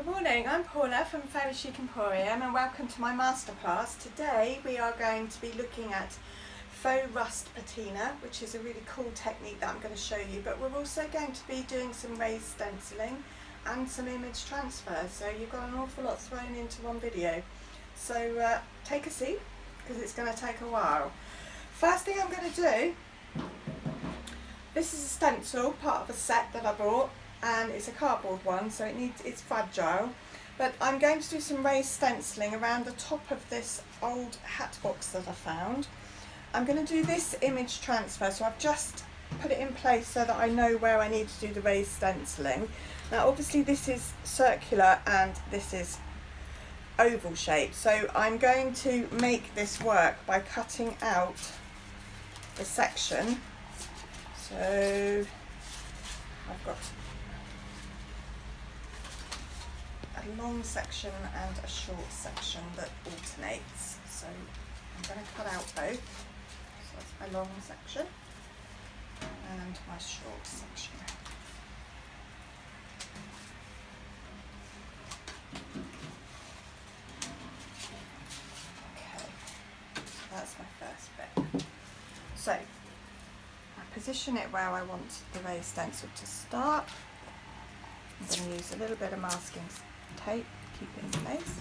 Good morning, I'm Paula from Faux Chic Emporium and welcome to my masterclass. Today we are going to be looking at Faux Rustic Patina, which is a really cool technique that I'm going to show you, but we're also going to be doing some raised stenciling and some image transfer, so you've got an awful lot thrown into one video. So take a seat because it's going to take a while. First thing I'm going to do, this is a stencil, part of a set that I bought, and it's a cardboard one, so it's fragile, but I'm going to do some raised stenciling around the top of this old hat box that I found. I'm going to do this image transfer, so I've just put it in place so that I know where I need to do the raised stenciling. Now obviously this is circular and this is oval shaped, so I'm going to make this work by cutting out the section. So I've got a long section and a short section that alternates, so I'm going to cut out both. So that's my long section and my short section. Okay, so that's my first bit. So I position it where I want the raised stencil to start. I'm going to use a little bit of masking tape, keep it in place.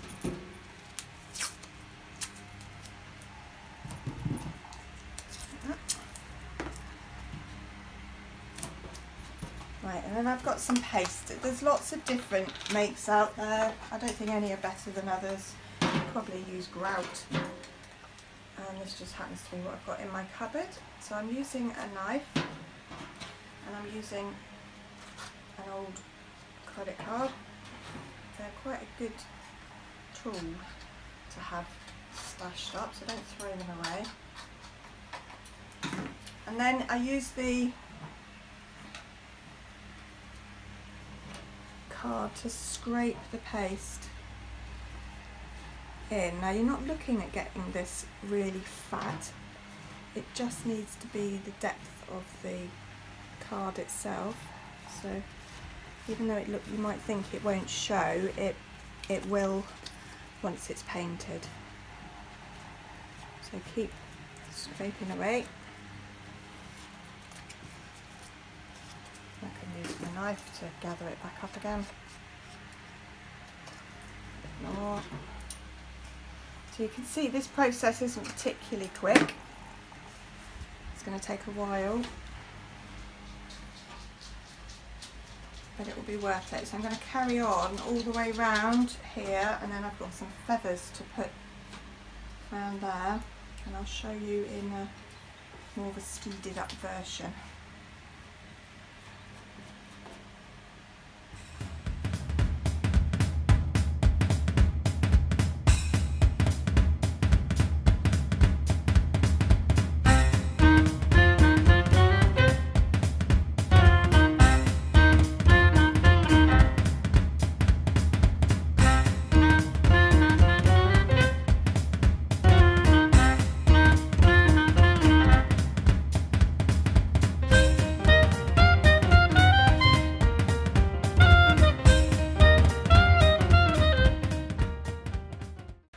Right, and then I've got some paste. There's lots of different makes out there. I don't think any are better than others. I'll probably use grout. And this just happens to be what I've got in my cupboard. So I'm using a knife and I'm using an old credit card. They're quite a good tool to have stashed up, so don't throw them away. And then I use the card to scrape the paste in. Now you're not looking at getting this really fat, it just needs to be the depth of the card itself. So even though you might think it won't show, it will once it's painted. So keep scraping away. I can use my knife to gather it back up again. A bit more. So you can see this process isn't particularly quick. It's going to take a while, but it will be worth it. So I'm going to carry on all the way round here, and then I've got some feathers to put around there, and I'll show you in a more of a speeded up version.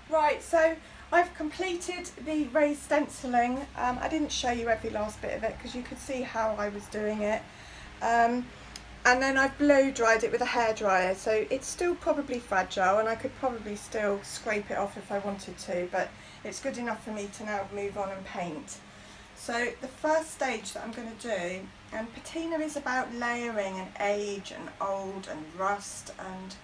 Right, so I've completed the raised stenciling. I didn't show you every last bit of it because you could see how I was doing it. And then I've blow dried it with a hairdryer, so it's still probably fragile and I could probably still scrape it off if I wanted to, but it's good enough for me to now move on and paint. So the first stage that I'm going to do, and patina is about layering and age and old and rust and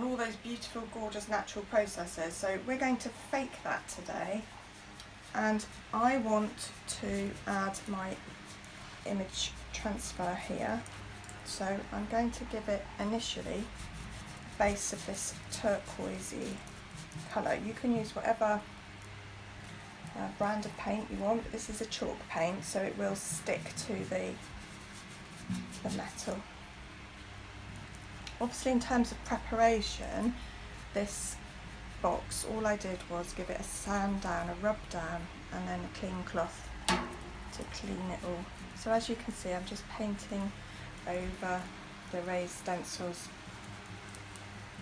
all those beautiful, gorgeous natural processes. So we're going to fake that today, and I want to add my image transfer here. So I'm going to give it initially a base of this turquoisey colour. You can use whatever brand of paint you want, but this is a chalk paint, so it will stick to the metal. Obviously, in terms of preparation, this box, all I did was give it a sand down, a rub down, and then a clean cloth to clean it all. So as you can see, I'm just painting over the raised stencils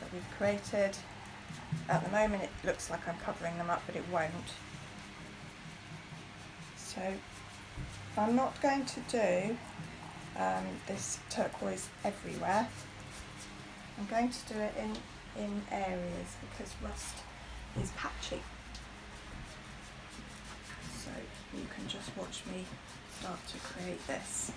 that we've created. At the moment it looks like I'm covering them up, but it won't. So I'm not going to do this turquoise everywhere. I'm going to do it in areas because rust is patchy. So you can just watch me start to create this.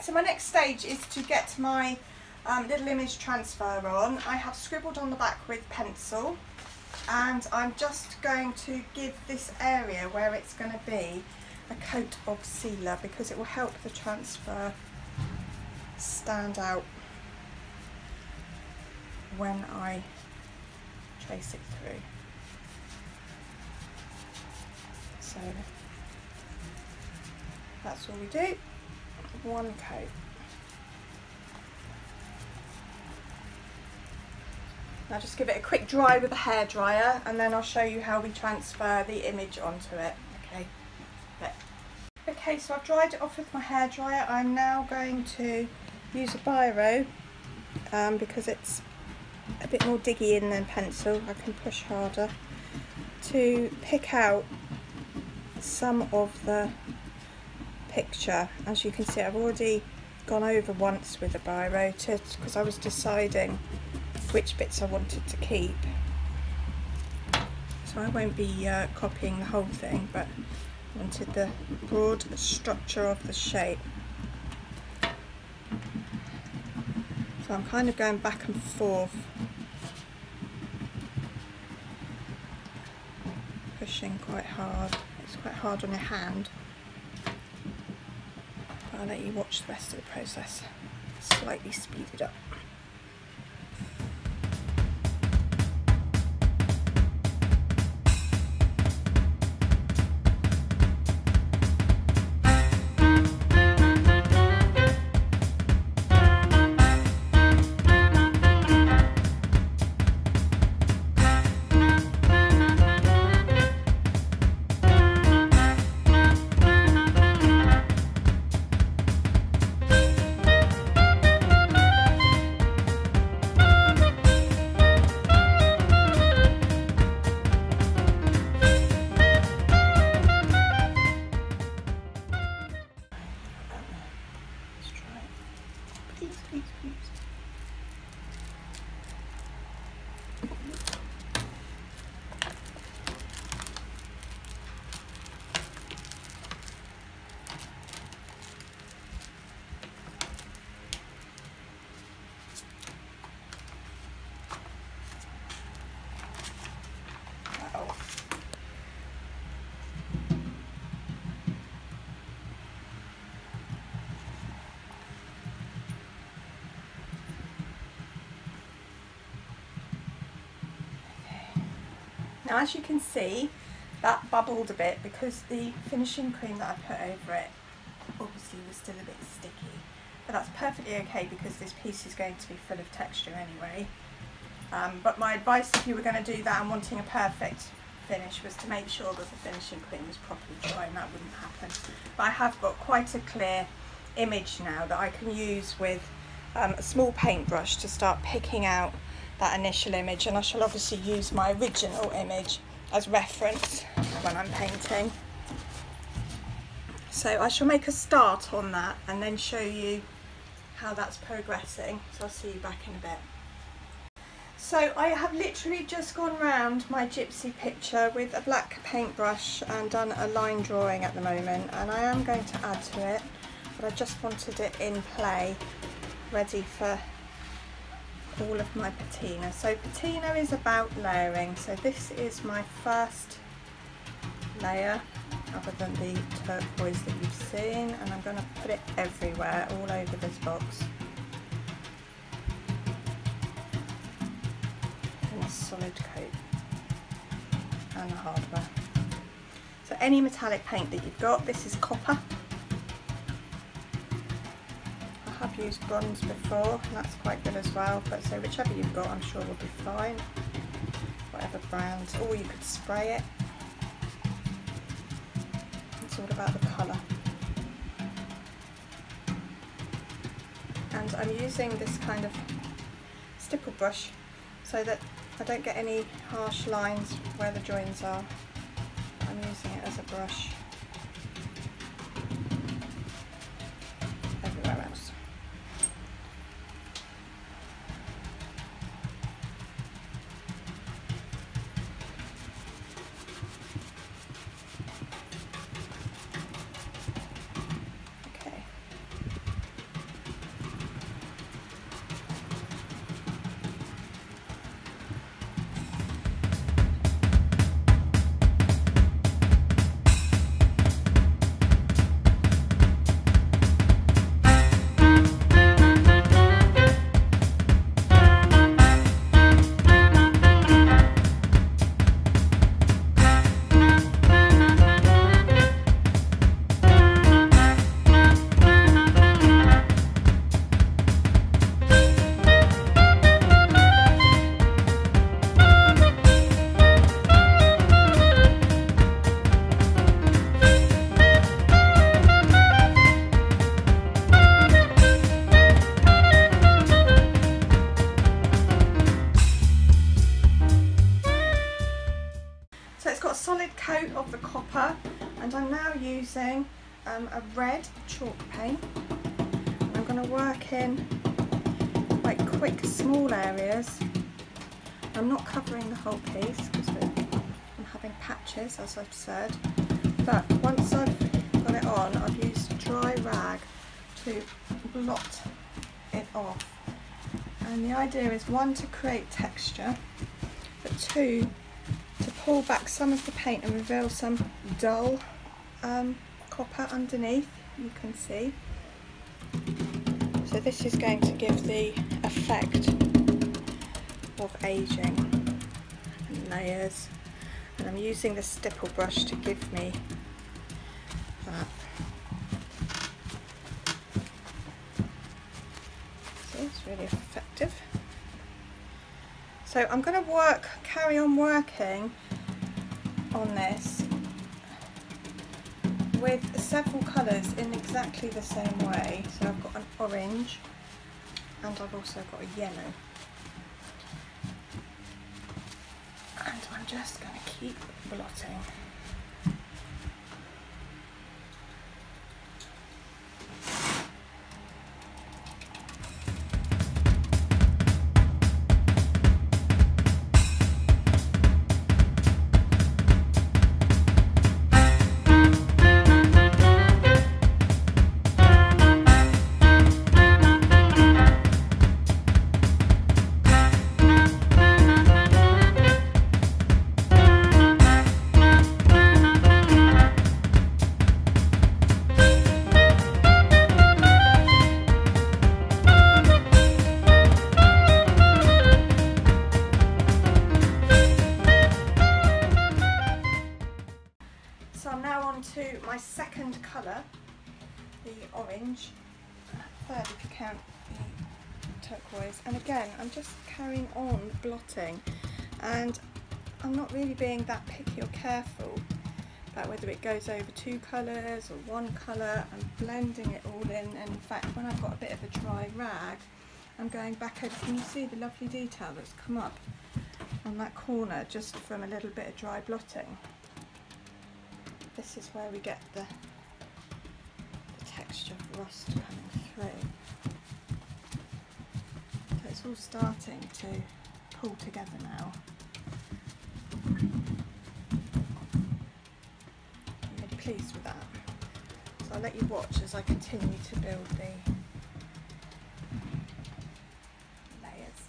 So my next stage is to get my little image transfer on. I have scribbled on the back with pencil, and I'm just going to give this area where it's going to be a coat of sealer because it will help the transfer stand out when I trace it through. So that's all we do. One coat. Now just give it a quick dry with a hairdryer, and then I'll show you how we transfer the image onto it. Okay, so I've dried it off with my hairdryer. I'm now going to use a biro because it's a bit more diggy in than pencil. I can push harder to pick out some of the picture. As you can see, I've already gone over once with a biro because I was deciding which bits I wanted to keep. So I won't be copying the whole thing, but I wanted the broad structure of the shape. So I'm kind of going back and forth, pushing quite hard. It's quite hard on your hand. I'll let you watch the rest of the process, slightly speeded up. Now, as you can see, that bubbled a bit because the finishing cream that I put over it obviously was still a bit sticky, but that's perfectly okay because this piece is going to be full of texture anyway. But my advice if you were going to do that and wanting a perfect finish was to make sure that the finishing cream was properly dry, and that wouldn't happen. But I have got quite a clear image now that I can use with a small paintbrush to start picking out that initial image, and I shall obviously use my original image as reference when I'm painting. So I shall make a start on that and then show you how that's progressing. So I'll see you back in a bit. So I have literally just gone round my gypsy picture with a black paintbrush and done a line drawing at the moment, and I am going to add to it, but I just wanted it in play, ready for all of my patina. So patina is about layering, so this is my first layer, other than the turquoise that you've seen, and I'm going to put it everywhere, all over this box in a solid coat and the hardware. So any metallic paint that you've got, this is copper. I have used bronze before and that's quite good as well, but so whichever you've got I'm sure will be fine, whatever brand, or you could spray it. It's all about the colour. And I'm using this kind of stipple brush so that I don't get any harsh lines where the joins are. I'm using it as a brush everywhere else. Okay. So it's got a solid coat of the copper, and I'm now using a red chalk paint. I'm going to work in quite quick, small areas. I'm not covering the whole piece because I'm having patches, as I've said. But once I've got it on, I've used a dry rag to blot it off. And the idea is, one, to create texture, but two, to pull back some of the paint and reveal some dull copper underneath, you can see. So this is going to give the effect of aging and layers, and I'm using the stipple brush to give me that. So it's really effective. So I'm going to carry on working on this with several colours in exactly the same way. So I've got an orange and I've also got a yellow. And I'm just going to keep blotting. So I'm now on to my second colour, the orange, third if you count the turquoise, and again I'm just carrying on blotting, and I'm not really being that picky or careful about whether it goes over two colours or one colour. I'm blending it all in, and in fact when I've got a bit of a dry rag I'm going back over. Can you see the lovely detail that's come up on that corner just from a little bit of dry blotting? This is where we get the texture of rust coming through. So it's all starting to pull together now. I'm really pleased with that. So I'll let you watch as I continue to build the layers.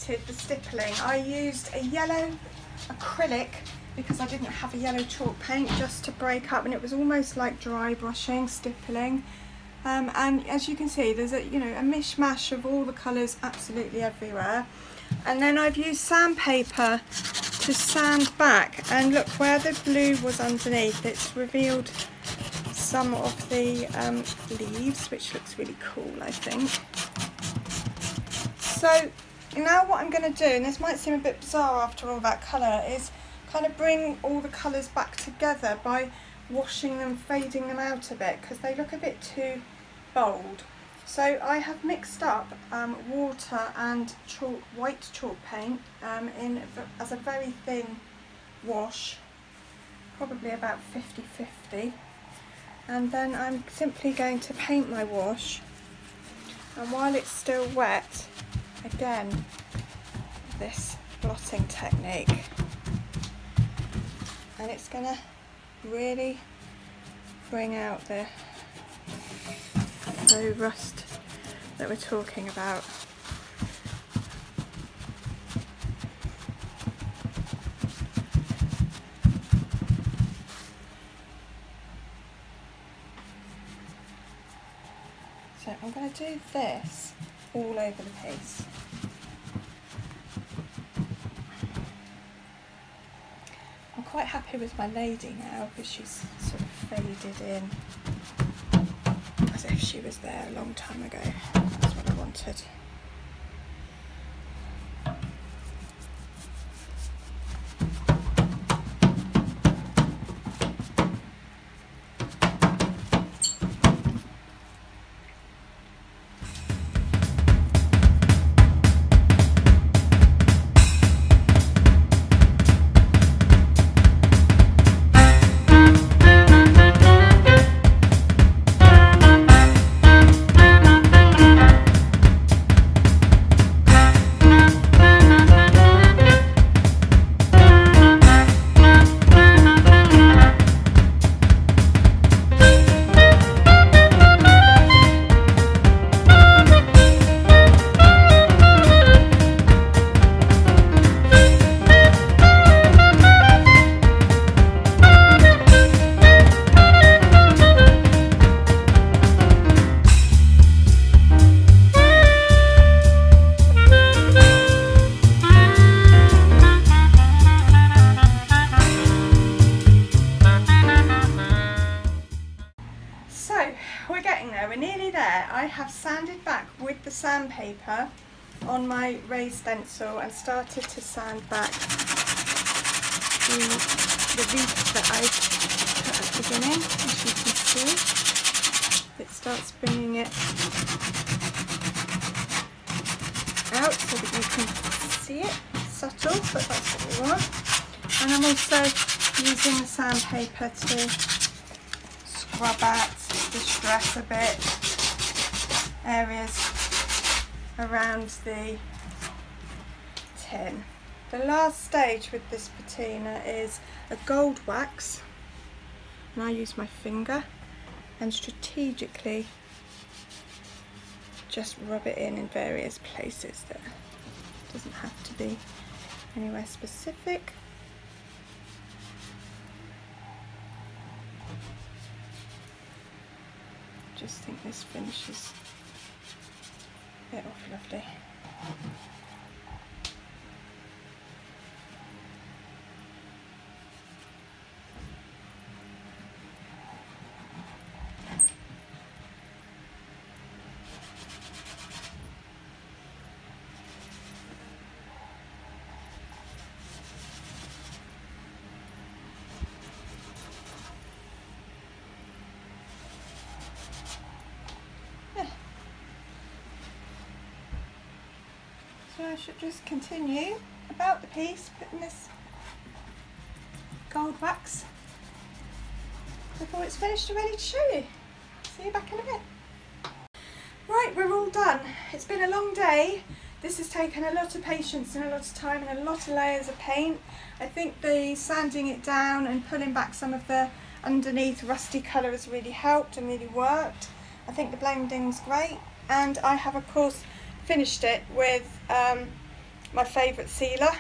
started the stippling, I used a yellow acrylic because I didn't have a yellow chalk paint, just to break up, and it was almost like dry brushing, stippling. And as you can see, there's a mishmash of all the colours absolutely everywhere. And then I've used sandpaper to sand back, and look where the blue was underneath, it's revealed some of the leaves, which looks really cool, I think. So now what I'm going to do, and this might seem a bit bizarre after all that colour, is kind of bring all the colours back together by washing them, fading them out a bit, because they look a bit too bold. So I have mixed up water and white chalk paint as a very thin wash, probably about 50-50, and then I'm simply going to paint my wash, and while it's still wet, again this blotting technique, and it's going to really bring out the faux rust that we're talking about. So I'm going to do this all over the piece. I'm quite happy with my lady now because she's sort of faded in as if she was there a long time ago. That's what I wanted. We're nearly there. I have sanded back with the sandpaper on my raised stencil and started to sand back the wreath that I put at the beginning. As you can see, it starts bringing it out so that you can see it. It's subtle, but that's what we want. And I'm also using the sandpaper to scrub out, distress a bit areas around the tin. The last stage with this patina is a gold wax, and I use my finger and strategically just rub it in various places. That doesn't have to be anywhere specific. Just think this finishes it off lovely. So I should just continue about the piece, putting this gold wax before it's finished and ready to show you. See you back in a bit. Right, we're all done. It's been a long day. This has taken a lot of patience and a lot of time and a lot of layers of paint. I think the sanding it down and pulling back some of the underneath rusty colour has really helped and really worked. I think the blending's great, and I have of course finished it with my favourite sealer.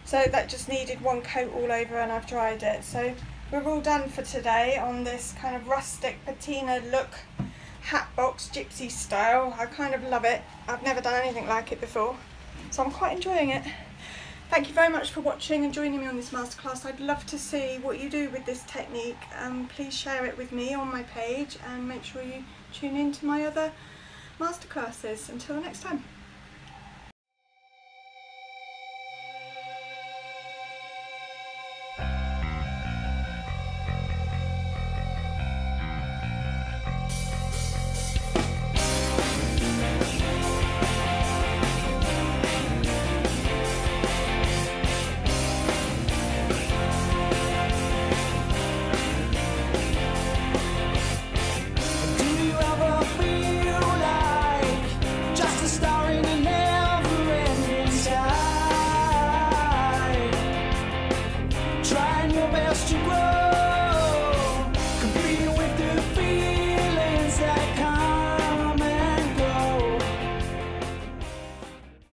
So that just needed one coat all over and I've dried it. So we're all done for today on this kind of rustic patina look, hat box gypsy style. I kind of love it. I've never done anything like it before, so I'm quite enjoying it. Thank you very much for watching and joining me on this masterclass. I'd love to see what you do with this technique. Please share it with me on my page and make sure you tune in to my other masterclasses. Until next time.